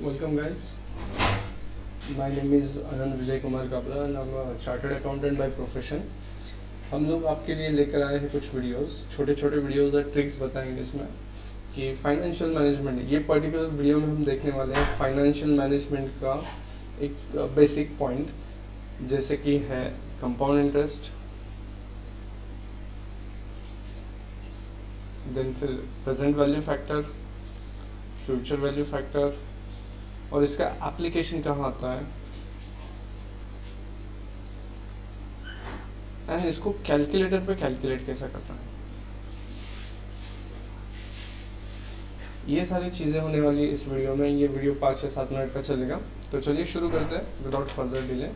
Welcome guys. My name is Anand Vijay Kumar Kabra and I'm a chartered accountant by profession. हम लोग आपके लिए लेकर आए हैं कुछ वीडियोस, छोटे छोटे वीडियोस और ट्रिक्स बताएंगे इसमें कि फाइनेंशियल मैनेजमेंट, ये पर्टिकुलर वीडियो में हम देखने वाले हैं फाइनेंशियल मैनेजमेंट का एक बेसिक पॉइंट, जैसे कि है कंपाउंड इंटरेस्ट, देन फिर present value factor, future value factor, और इसका एप्लीकेशन कहाँ आता है, एंड इसको कैलकुलेटर पे कैलकुलेट कैसे करता है। ये सारी चीज़ें होने वाली इस वीडियो में। ये वीडियो 5 से 7 मिनट का चलेगा, तो चलिए शुरू करते हैं without further delay.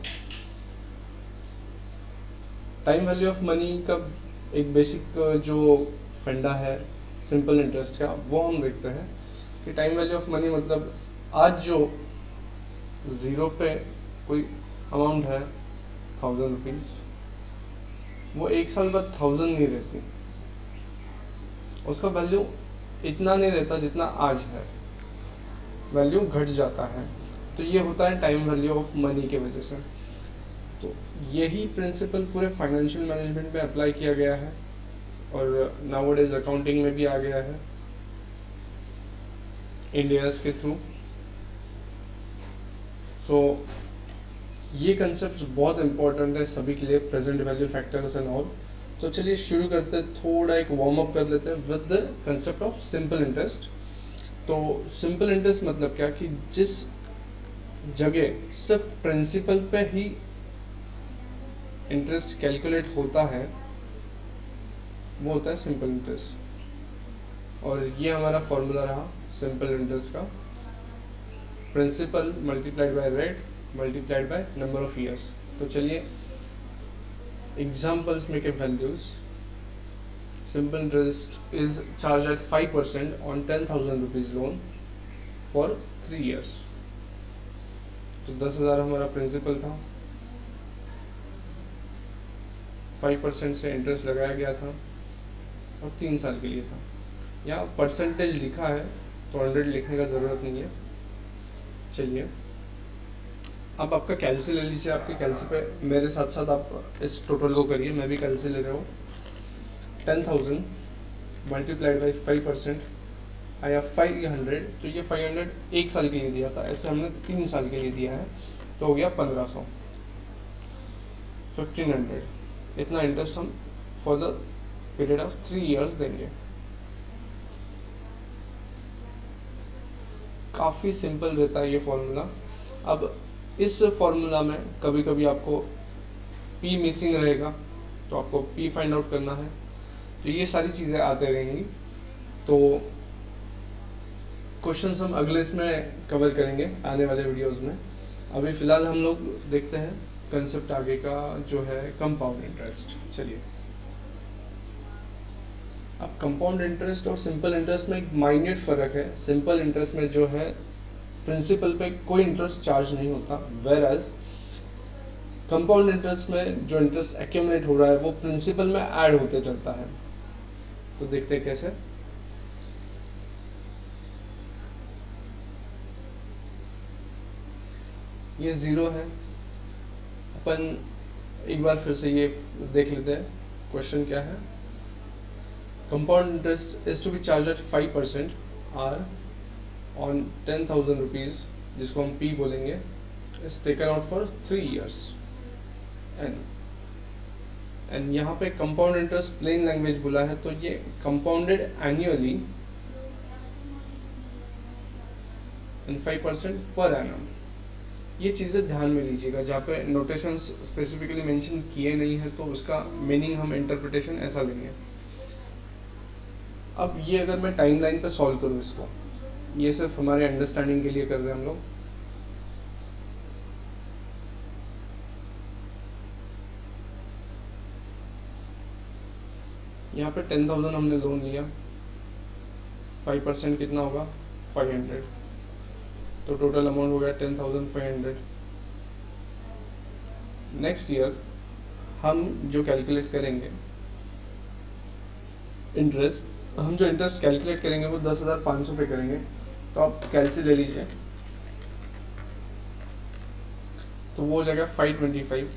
Time value of money का एक बेसिक जो फंडा है सिंपल इंटरेस्ट का, वो हम देखते हैं कि टाइम वैल्यू ऑफ मनी मतलब आज जो ज़ीरो पे कोई अमाउंट है 1000 रुपीज़, वो एक साल बाद 1000 नहीं रहती, उसका वैल्यू इतना नहीं रहता जितना आज है, वैल्यू घट जाता है। तो ये होता है टाइम वैल्यू ऑफ मनी के वजह से। तो यही प्रिंसिपल पूरे फाइनेंशियल मैनेजमेंट में अप्लाई किया गया है और नाउअडेज अकाउंटिंग में भी आ गया है इंडियाज के थ्रू। सो ये कंसेप्ट बहुत इंपॉर्टेंट है सभी के लिए, present value factors and all. तो चलिए शुरू करते हैं, थोड़ा एक वार्म अप कर लेते हैं with the concept of simple interest. तो सिंपल इंटरेस्ट मतलब क्या कि जिस जगह सिर्फ प्रिंसिपल पे ही इंटरेस्ट कैलकुलेट होता है वो होता है सिंपल इंटरेस्ट। और ये हमारा फॉर्मूला रहा सिंपल इंटरेस्ट का, principal multiplied by rate multiplied by number of years. तो चलिए एग्जाम्पल्स में के values. Simple interest is charge at 5% on 10,000 rupees loan for 3 years। तो 10,000 हमारा प्रिंसिपल था, 5% से इंटरेस्ट लगाया गया था और 3 साल के लिए था। यहाँ परसेंटेज लिखा है तो 100 लिखने का ज़रूरत नहीं है। चलिए अब आपका कैलसी ले लीजिए, आपके कैलसी पे मेरे साथ साथ आप इस टोटल को करिए, मैं भी कैलसी ले रहा हूँ। 10,000 मल्टीप्लाइड बाई 5% आया 500। तो ये 500 एक साल के लिए दिया था, ऐसे हमने 3 साल के लिए दिया है तो हो गया 1500, 1500। इतना इंटरेस्ट हम for the period of 3 years देंगे। काफ़ी सिंपल रहता है ये फॉर्मूला। अब इस फॉर्मूला में कभी कभी आपको P मिसिंग रहेगा तो आपको P फाइंड आउट करना है। तो ये सारी चीज़ें आते रहेंगी, तो क्वेश्चंस हम अगले इसमें कवर करेंगे आने वाले वीडियोस में। अभी फ़िलहाल हम लोग देखते हैं कंसेप्ट आगे का जो है कंपाउंड इंटरेस्ट। चलिए अब कंपाउंड इंटरेस्ट और सिंपल इंटरेस्ट में एक माइन्यूट फ़र्क है। सिंपल इंटरेस्ट में जो है प्रिंसिपल पे कोई इंटरेस्ट चार्ज नहीं होता, वेयर एज कंपाउंड इंटरेस्ट में जो इंटरेस्ट एक्यूमुलेट हो रहा है वो प्रिंसिपल में ऐड होते चलता है। तो देखते हैं कैसे। ये 0 है, अपन एक बार फिर से ये देख लेते हैं क्वेश्चन क्या है। Compound interest is to be charge at 5% R on 10,000 rupees, जिसको हम P बोलेंगे, is taken out for 3 years। And यहाँ पे कंपाउंड इंटरेस्ट प्लेन लैंग्वेज बोला है, तो ये compounded annually in 5% per annum. ये चीज़ें ध्यान में लीजिएगा, जहाँ पे नोटेशंस स्पेसिफिकली मेंशन किए नहीं है तो उसका मीनिंग हम इंटरप्रिटेशन ऐसा लेंगे। अब ये अगर मैं टाइमलाइन पे सॉल्व करूँ इसको, ये सिर्फ हमारे अंडरस्टैंडिंग के लिए कर रहे हैं हम लोग। यहाँ पे 10,000 हमने लोन लिया, 5% कितना होगा 500, तो टोटल अमाउंट हो गया 10,500। नेक्स्ट ईयर हम जो कैलकुलेट करेंगे इंटरेस्ट, हम जो इंटरेस्ट कैलकुलेट करेंगे वो 10,500 पे करेंगे। तो आप कैलसी ले लीजिए, तो वो हो जाएगा 525।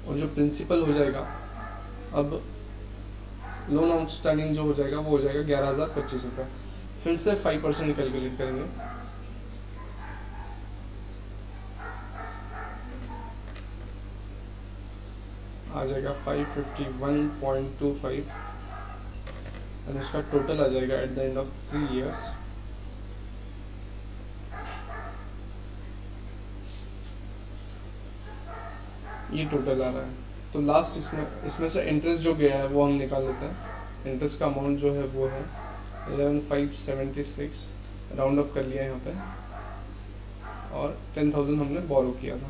और जो प्रिंसिपल हो जाएगा, अब लोन आउटस्टैंडिंग जो हो जाएगा वो हो जाएगा 11,025 रुपये। फिर से 5% कैलकुलेट करेंगे, आ जाएगा 551.25 एंड उसका टोटल आ जाएगा at the end of 3 years ये टोटल आ रहा है। तो लास्ट इसमें से इंटरेस्ट जो गया है वो हम निकाल लेते हैं। इंटरेस्ट का अमाउंट जो है वो है 11,576, राउंड ऑफ कर लिया यहाँ पे, और 10,000 हमने बोरो किया था,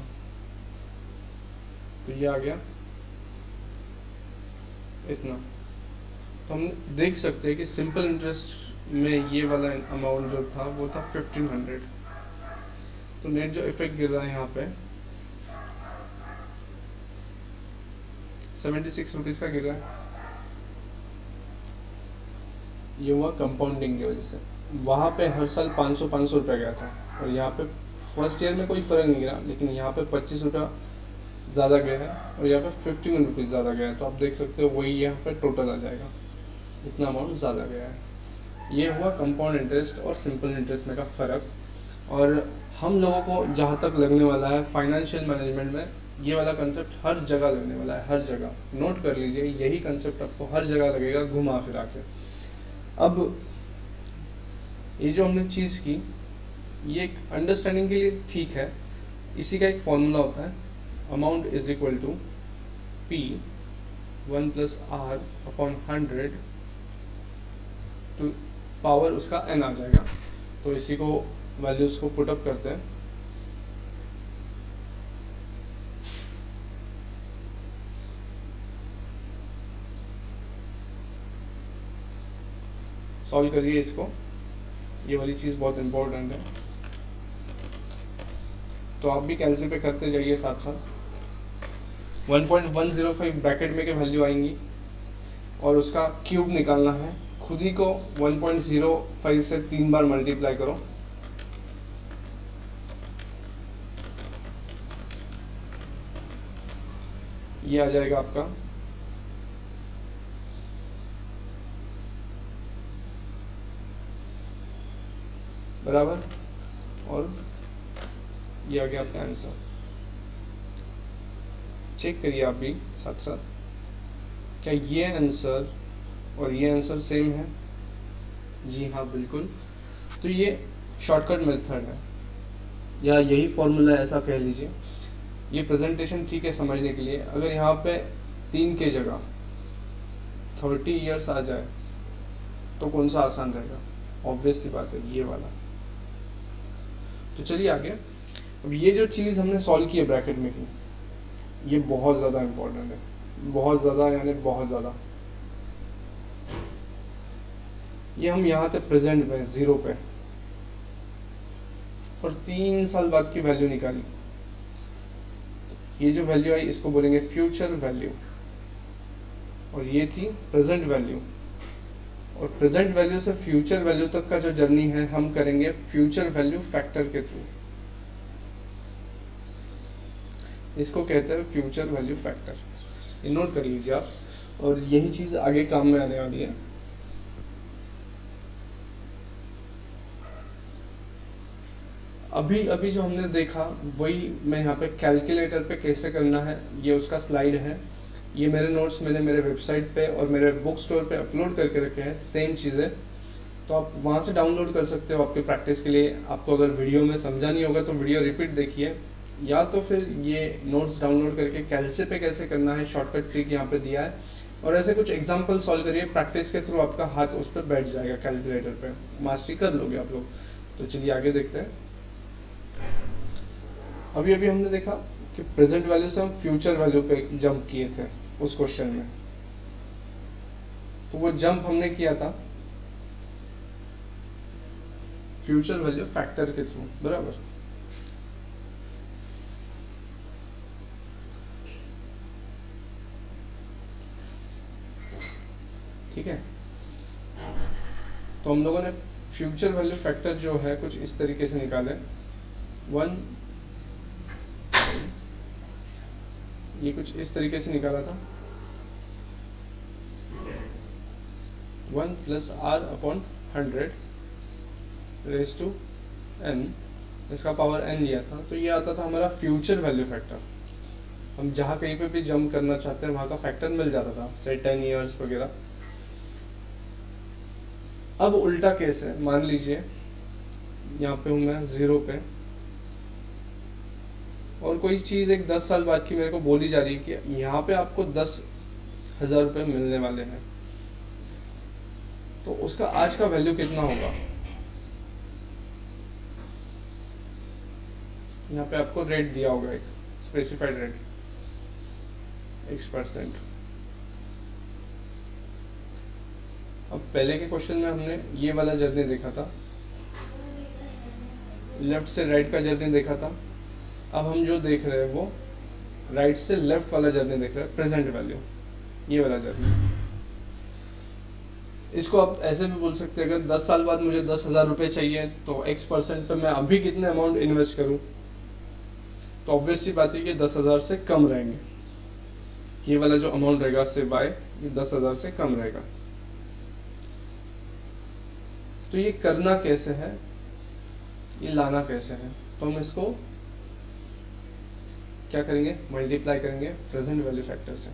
तो ये आ गया इतना। तो हम देख सकते हैं कि सिंपल इंटरेस्ट में ये वाला अमाउंट जो था वो था 1500। तो नेट जो इफेक्ट गिर रहा है यहाँ पे 76 रुपीज़ का गिर रहा है। ये हुआ कंपाउंडिंग की वजह से। वहाँ पे हर साल 500 रुपया गया था, और यहाँ पे फर्स्ट ईयर में कोई फ़र्क नहीं गिरा, लेकिन यहाँ पे 25 रुपया ज़्यादा गया है और यहाँ पे 51 रुपीज़ ज़्यादा गया है। तो आप देख सकते हो वही यहाँ पे टोटल आ जाएगा, इतना अमाउंट ज़्यादा गया है। ये हुआ कंपाउंड इंटरेस्ट और सिंपल इंटरेस्ट में का फ़र्क। और हम लोगों को जहाँ तक लगने वाला है फाइनेंशियल मैनेजमेंट में, ये वाला कंसेप्ट हर जगह लगने वाला है, हर जगह नोट कर लीजिए, यही कंसेप्ट आपको हर जगह लगेगा घुमा फिरा के। अब ये जो हमने चीज़ की ये एक अंडरस्टैंडिंग के लिए ठीक है। इसी का एक फॉर्मूला होता है, amount is equal to P 1 + R upon 100 तो पावर उसका n आ जाएगा। तो इसी को वैल्यूज़ को पुट अप करते हैं। सॉल्व करिए इसको, ये वाली चीज़ बहुत इम्पोर्टेंट है। तो आप भी कैलसी पे करते जाइए साथ साथ। 1.105 ब्रैकेट में के वैल्यू आएंगी और उसका क्यूब निकालना है। खुद ही को 1.05 से 3 बार मल्टीप्लाई करो, ये आ जाएगा आपका बराबर, और ये आ गया आपका आंसर। चेक करिए आप भी साथ साथ, क्या ये आंसर और ये आंसर सेम है? जी हाँ, बिल्कुल। तो ये शॉर्टकट मेथड है या यही फॉर्मूला है, ऐसा कह लीजिए। ये प्रेजेंटेशन ठीक है समझने के लिए। अगर यहाँ पे 3 के जगह 30 इयर्स आ जाए तो कौन सा आसान रहेगा? ऑब्वियस सी बात है, ये वाला। तो चलिए आगे। अब ये जो चीज़ हमने सॉल्व की है ब्रैकेट में की, ये बहुत ज़्यादा इम्पोर्टेंट है, बहुत ज़्यादा, यानी बहुत ज़्यादा। ये हम यहाँ थे प्रेजेंट में 0 पे, और 3 साल बाद की वैल्यू निकाली। ये जो वैल्यू आई इसको बोलेंगे फ्यूचर वैल्यू, और ये थी प्रेजेंट वैल्यू। और प्रेजेंट वैल्यू से फ्यूचर वैल्यू तक का जो जर्नी है हम करेंगे फ्यूचर वैल्यू फैक्टर के थ्रू। इसको कहते हैं फ्यूचर वैल्यू फैक्टर, ये नोट कर लीजिए आप, और यही चीज़ आगे काम में आने वाली है। अभी जो हमने देखा वही मैं यहाँ पे कैलकुलेटर पे कैसे करना है, ये उसका स्लाइड है। ये मेरे नोट्स मैंने मेरे वेबसाइट पे और मेरे बुक स्टोर पे अपलोड करके रखे हैं, सेम चीज़ें, तो आप वहाँ से डाउनलोड कर सकते हो आपके प्रैक्टिस के लिए। आपको अगर वीडियो में समझा नहीं होगा तो वीडियो रिपीट देखिए, या तो फिर ये नोट्स डाउनलोड करके कैलसी पे कैसे करना है शॉर्टकट ट्रिक यहाँ पे दिया है, और ऐसे कुछ एग्जाम्पल सॉल्व करिए, प्रैक्टिस के थ्रू आपका हाथ उस पर बैठ जाएगा, कैलकुलेटर पे मास्टरी कर लोगे आप लोग। तो चलिए आगे देखते हैं। अभी हमने देखा कि प्रेजेंट वैल्यू से हम फ्यूचर वैल्यू पे जंप किए थे उस क्वेश्चन में, तो वो जंप हमने किया था फ्यूचर वैल्यू फैक्टर के थ्रू, बराबर। ठीक है। तो हम लोगों ने फ्यूचर वैल्यू फैक्टर जो है कुछ इस तरीके से निकाले, 1, ये कुछ इस तरीके से निकाला था, 1 + r/100 रेज़ टू n, इसका पावर n लिया था। तो ये आता था हमारा फ्यूचर वैल्यू फैक्टर। हम जहाँ कहीं पे भी जंप करना चाहते हैं वहाँ का फैक्टर मिल जाता था, से 10 ईयर्स वगैरह। अब उल्टा केस है, मान लीजिए यहाँ पे हूँ मैं 0 पे, और कोई चीज़ एक 10 साल बाद की मेरे को बोली जा रही है कि यहाँ पे आपको 10,000 रुपये मिलने वाले हैं, तो उसका आज का वैल्यू कितना होगा। यहाँ पे आपको रेट दिया होगा, एक स्पेसिफाइड रेट X%। अब पहले के क्वेश्चन में हमने ये वाला जर्नी देखा था, लेफ्ट से राइट का जर्नी देखा था। अब हम जो देख रहे हैं वो राइट से लेफ्ट वाला जर्नी देख रहे हैं, प्रेजेंट वैल्यू, ये वाला जर्नी। इसको आप ऐसे भी बोल सकते हैं, अगर 10 साल बाद मुझे 10,000 रुपये चाहिए तो X% पे मैं अभी कितने अमाउंट इन्वेस्ट करूं, तो ऑब्वियस सी बात है कि 10,000 से कम रहेंगे। ये वाला जो अमाउंट रहेगा से बाय, ये 10,000 से कम रहेगा। तो ये करना कैसे है, ये लाना कैसे है, तो हम इसको क्या करेंगे, मल्टीप्लाई करेंगे प्रेजेंट वैल्यू फैक्टर से।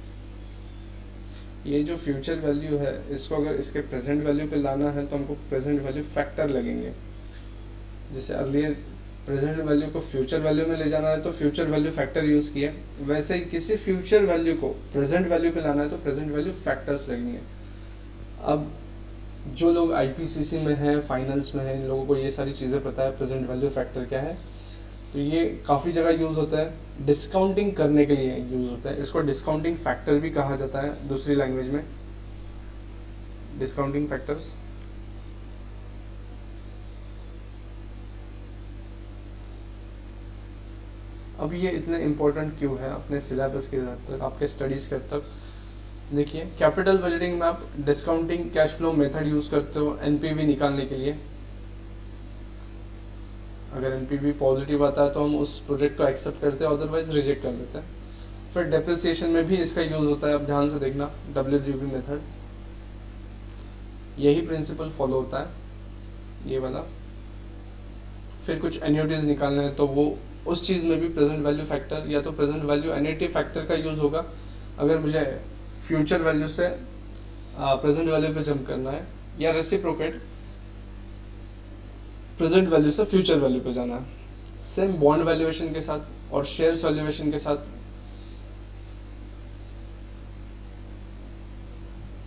ये जो फ्यूचर वैल्यू है इसको अगर इसके प्रेजेंट वैल्यू पे लाना है तो हमको प्रेजेंट वैल्यू फैक्टर लगेंगे। जैसे अर्लियर प्रेजेंट वैल्यू को फ्यूचर वैल्यू में ले जाना है तो फ्यूचर वैल्यू फैक्टर यूज किया, वैसे ही किसी फ्यूचर वैल्यू को प्रेजेंट वैल्यू पे लाना है तो प्रेजेंट वैल्यू फैक्टर्स लगेंगे। अब जो लोग IPCC में हैं, फाइनेंस में हैं, इन लोगों को ये सारी चीज़ें पता है प्रेजेंट वैल्यू फैक्टर क्या है। तो ये काफ़ी जगह यूज़ होता है, डिस्काउंटिंग करने के लिए यूज़ होता है। इसको डिस्काउंटिंग फैक्टर भी कहा जाता है दूसरी लैंग्वेज में, डिस्काउंटिंग फैक्टर्स। अब ये इतने इम्पोर्टेंट क्यों है अपने सिलेबस के हद तक, आपके स्टडीज़ के हद तक। देखिए कैपिटल बजटिंग में आप discounting cash flow method use करते हो NPV निकालने के लिए। अगर NPV पॉजिटिव आता है तो हम उस प्रोजेक्ट को एक्सेप्ट करते हैं, अदरवाइज रिजेक्ट कर देते हैं। फिर डेप्रिसिएशन में भी इसका यूज़ होता है, आप ध्यान से देखना, WDV मेथड, यही प्रिंसिपल फॉलो होता है, ये वाला। फिर कुछ एन्युटीज निकालना है तो वो उस चीज़ में भी प्रेजेंट वैल्यू फैक्टर या तो प्रेजेंट वैल्यू एन्युटी फैक्टर का यूज़ होगा। अगर मुझे फ्यूचर वैल्यू से प्रेजेंट वैल्यू पे जंप करना है, या रेसिप्रोकेट प्रेजेंट वैल्यू से फ्यूचर वैल्यू पे जाना है। सेम बॉन्ड वैल्यूएशन के साथ और शेयर्स वैल्यूएशन के साथ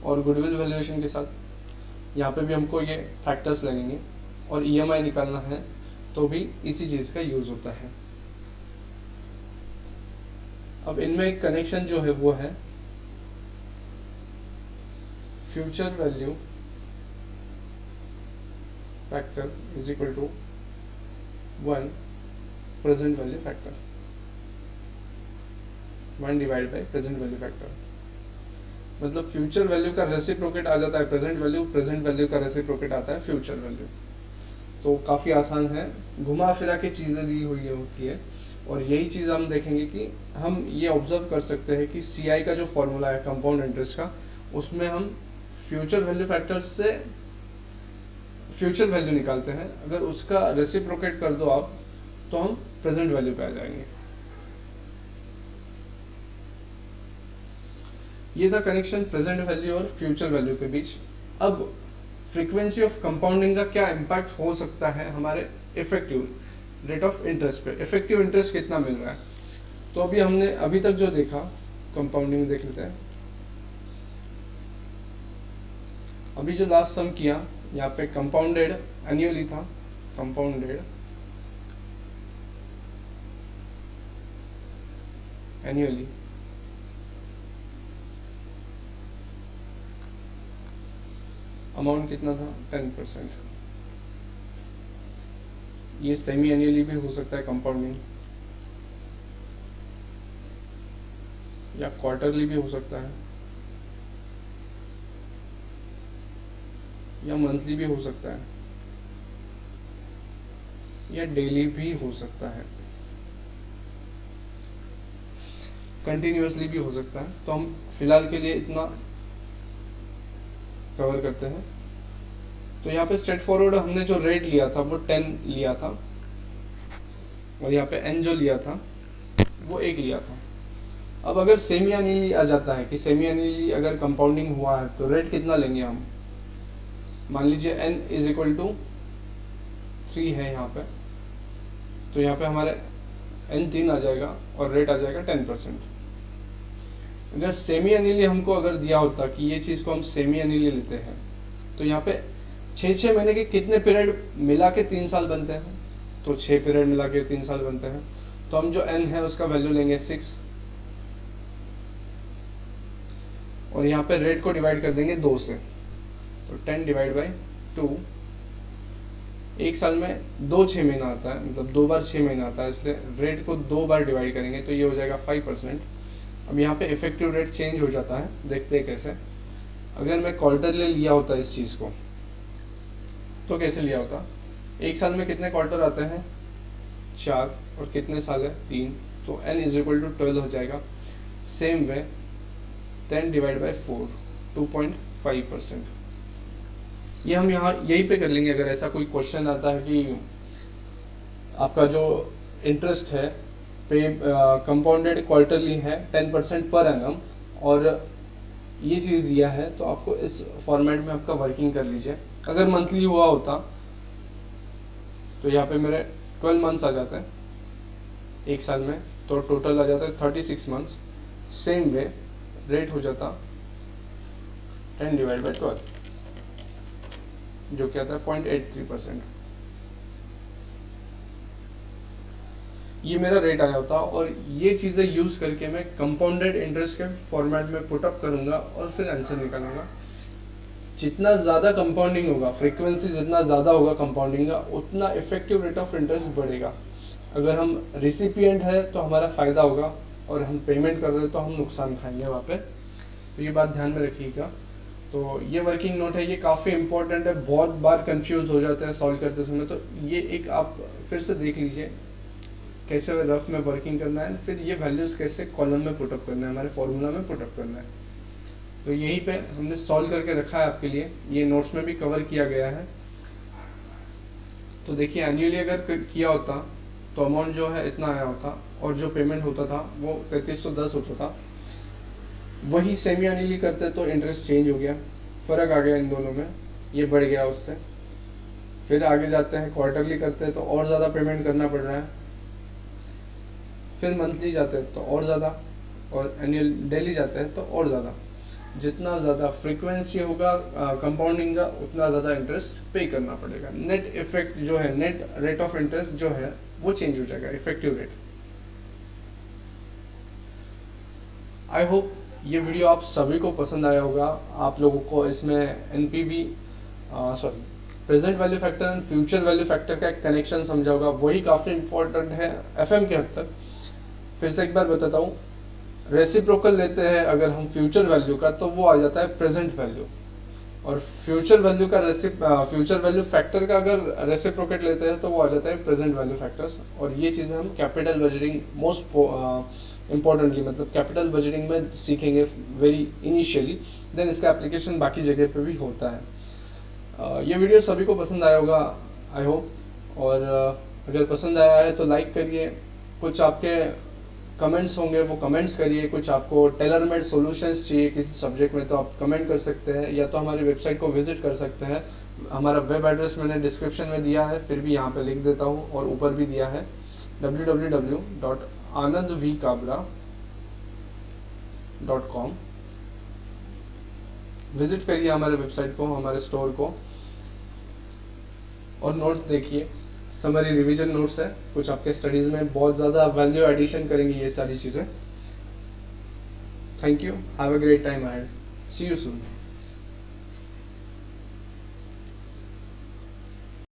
और गुडविल वैल्यूएशन के साथ, यहाँ पे भी हमको ये फैक्टर्स लगेंगे। और EMI निकालना है तो भी इसी चीज़ का यूज़ होता है। अब इनमें एक कनेक्शन जो है वो है future value factor is equal to 1 present value factor, 1 divide by present value factor. मतलब फ्यूचर वैल्यू का रेसिप्रोकेट आ जाता है प्रेजेंट वैल्यू, प्रेजेंट वैल्यू का रेसिप्रोकेट आता है फ्यूचर वैल्यू। तो काफ़ी आसान है, घुमा फिरा के चीज़ें दी हुई होती है। और यही चीज़ हम देखेंगे कि हम ये ऑब्जर्व कर सकते हैं कि CI का जो फॉर्मूला है कंपाउंड इंटरेस्ट का, उसमें हम फ्यूचर वैल्यू फैक्टर्स से फ्यूचर वैल्यू निकालते हैं। अगर उसका रेसिप्रोकेट कर दो आप तो हम प्रेजेंट वैल्यू पे आ जाएंगे। ये था कनेक्शन प्रेजेंट वैल्यू और फ्यूचर वैल्यू के बीच। अब फ्रीक्वेंसी ऑफ कंपाउंडिंग का क्या इम्पैक्ट हो सकता है हमारे इफेक्टिव रेट ऑफ इंटरेस्ट पे, इफेक्टिव इंटरेस्ट कितना मिल रहा है। तो अभी हमने अभी तक जो देखा कंपाउंडिंग देख लेते हैं। अभी जो लास्ट सम किया यहाँ पे कंपाउंडेड एनुअली था, कंपाउंडेड एनुअली, अमाउंट कितना था 10%। ये सेमी एनुअली भी हो सकता है कंपाउंडिंग, या क्वार्टरली भी हो सकता है। या मंथली भी हो सकता है या डेली भी हो सकता है, कंटिन्यूअसली भी हो सकता है। तो हम फिलहाल के लिए इतना कवर करते हैं। तो यहाँ पे स्ट्रेट फॉरवर्ड हमने जो रेट लिया था वो 10 लिया था, और यहाँ पे एन जो लिया था वो 1 लिया था। अब अगर सेमी एनुअली आ जाता है कि सेमी एनुअली अगर कंपाउंडिंग हुआ है तो रेट कितना लेंगे हम, मान लीजिए n इज इक्वल टू 3 है यहाँ पे, तो यहाँ पे हमारे n 3 आ जाएगा और रेट आ जाएगा 10%। अगर सेमी एनुअली हमको अगर दिया होता कि ये चीज़ को हम सेमी एनुअली लेते हैं, तो यहाँ पे 6 महीने के कितने पीरियड मिला के 3 साल बनते हैं, तो 6 पीरियड मिला के 3 साल बनते हैं। तो हम जो n है उसका वैल्यू लेंगे 6, और यहाँ पे रेट को डिवाइड कर देंगे 2 से, तो 10 डिवाइड बाई 2। एक साल में 2 6 महीना आता है, मतलब 2 बार 6 महीना आता है, इसलिए रेट को 2 बार डिवाइड करेंगे तो ये हो जाएगा 5%। अब यहाँ पे इफेक्टिव रेट चेंज हो जाता है, देखते हैं कैसे। अगर मैं क्वार्टरली लिया होता इस चीज़ को तो कैसे लिया होता, एक साल में कितने क्वार्टर आते हैं 4, और कितने साल है 3, तो n इज इक्वल टू 12 हो जाएगा। Same way 10 divide by 4 2.5%। ये हम यहाँ यहीं पे कर लेंगे। अगर ऐसा कोई क्वेश्चन आता है कि आपका जो इंटरेस्ट है पे कंपाउंडेड क्वार्टरली है 10% पर एनम, और ये चीज़ दिया है, तो आपको इस फॉर्मेट में आपका वर्किंग कर लीजिए। अगर मंथली हुआ होता तो यहाँ पे मेरे 12 मंथ्स आ जाते हैं एक साल में, तो टोटल आ जाता है 36 मंथ्स। सेम वे रेट हो जाता 10 डिवाइड बाई 12, जो क्या आता है 0.83%। ये मेरा रेट आया होता, और ये चीज़ें यूज़ करके मैं कंपाउंडेड इंटरेस्ट के फॉर्मेट में पुटअप करूँगा और फिर आंसर निकालूंगा। जितना ज़्यादा कंपाउंडिंग होगा, फ्रीक्वेंसी जितना ज़्यादा होगा कंपाउंडिंग का, उतना इफेक्टिव रेट ऑफ इंटरेस्ट बढ़ेगा। अगर हम रिसिपिएंट है तो हमारा फ़ायदा होगा, और हम पेमेंट कर रहे हैं तो हम नुकसान खाएंगे वहाँ पे। तो ये बात ध्यान में रखिएगा। तो ये वर्किंग नोट है, ये काफ़ी इंपॉर्टेंट है, बहुत बार कंफ्यूज हो जाते हैं सॉल्व करते समय। तो ये एक आप फिर से देख लीजिए कैसे रफ में वर्किंग करना है, फिर ये वैल्यूज़ कैसे कॉलम में पुटअप करना है, हमारे फॉर्मूला में पुटअप करना है। तो यहीं पे हमने सॉल्व करके रखा है आपके लिए, ये नोट्स में भी कवर किया गया है। तो देखिए एनुअली अगर किया होता तो अमाउंट जो है इतना आया होता, और जो पेमेंट होता था वो 3310 होता था। वही सेमी एनुअली करते तो इंटरेस्ट चेंज हो गया, फ़र्क आ गया इन दोनों में, ये बढ़ गया उससे। फिर आगे जाते हैं क्वार्टरली करते हैं तो और ज़्यादा पेमेंट करना पड़ रहा है, फिर मंथली जाते हैं तो और ज़्यादा, और एनुअल डेली जाते हैं तो और ज़्यादा। जितना ज़्यादा फ्रीक्वेंसी होगा कंपाउंडिंग का, उतना ज़्यादा इंटरेस्ट पे करना पड़ेगा। नेट इफेक्ट जो है, नेट रेट ऑफ इंटरेस्ट जो है वो चेंज हो जाएगा, इफेक्टिव रेट। आई होप ये वीडियो आप सभी को पसंद आया होगा। आप लोगों को इसमें NPV present value factor and future value factor का एक कनेक्शन समझा होगा, वही काफ़ी इंपॉर्टेंट है एफएम के हद तक। फिर से एक बार बताता हूँ, रेसिप्रोकल लेते हैं अगर हम फ्यूचर वैल्यू का तो वो आ जाता है प्रेजेंट वैल्यू, और फ्यूचर वैल्यू का फ्यूचर वैल्यू फैक्टर का अगर रेसिप्रोकेट लेते हैं तो वो आ जाता है प्रेजेंट वैल्यू फैक्टर्स। और ये चीज़ें हम कैपिटल बजटिंग मोस्ट इम्पॉर्टेंटली, मतलब कैपिटल बजटिंग में सीखेंगे वेरी इनिशियली, देन इसका एप्लीकेशन बाकी जगह पे भी होता है। ये वीडियो सभी को पसंद आया होगा आई होप, और अगर पसंद आया है तो लाइक करिए। कुछ आपके कमेंट्स होंगे वो कमेंट्स करिए, कुछ आपको टेलर मेड सॉल्यूशंस चाहिए किसी सब्जेक्ट में तो आप कमेंट कर सकते हैं, या तो हमारी वेबसाइट को विजिट कर सकते हैं। हमारा वेब एड्रेस मैंने डिस्क्रिप्शन में दिया है, फिर भी यहाँ पे लिख देता हूँ, और ऊपर भी दिया है www.anandvkabra.com। विजिट करिए हमारे वेबसाइट को, हमारे स्टोर को, और नोट्स देखिए। समरी रिवीजन नोट्स है, कुछ आपके स्टडीज़ में बहुत ज़्यादा वैल्यू एडिशन करेंगी ये सारी चीज़ें। Thank you, have a great time ahead, see you soon.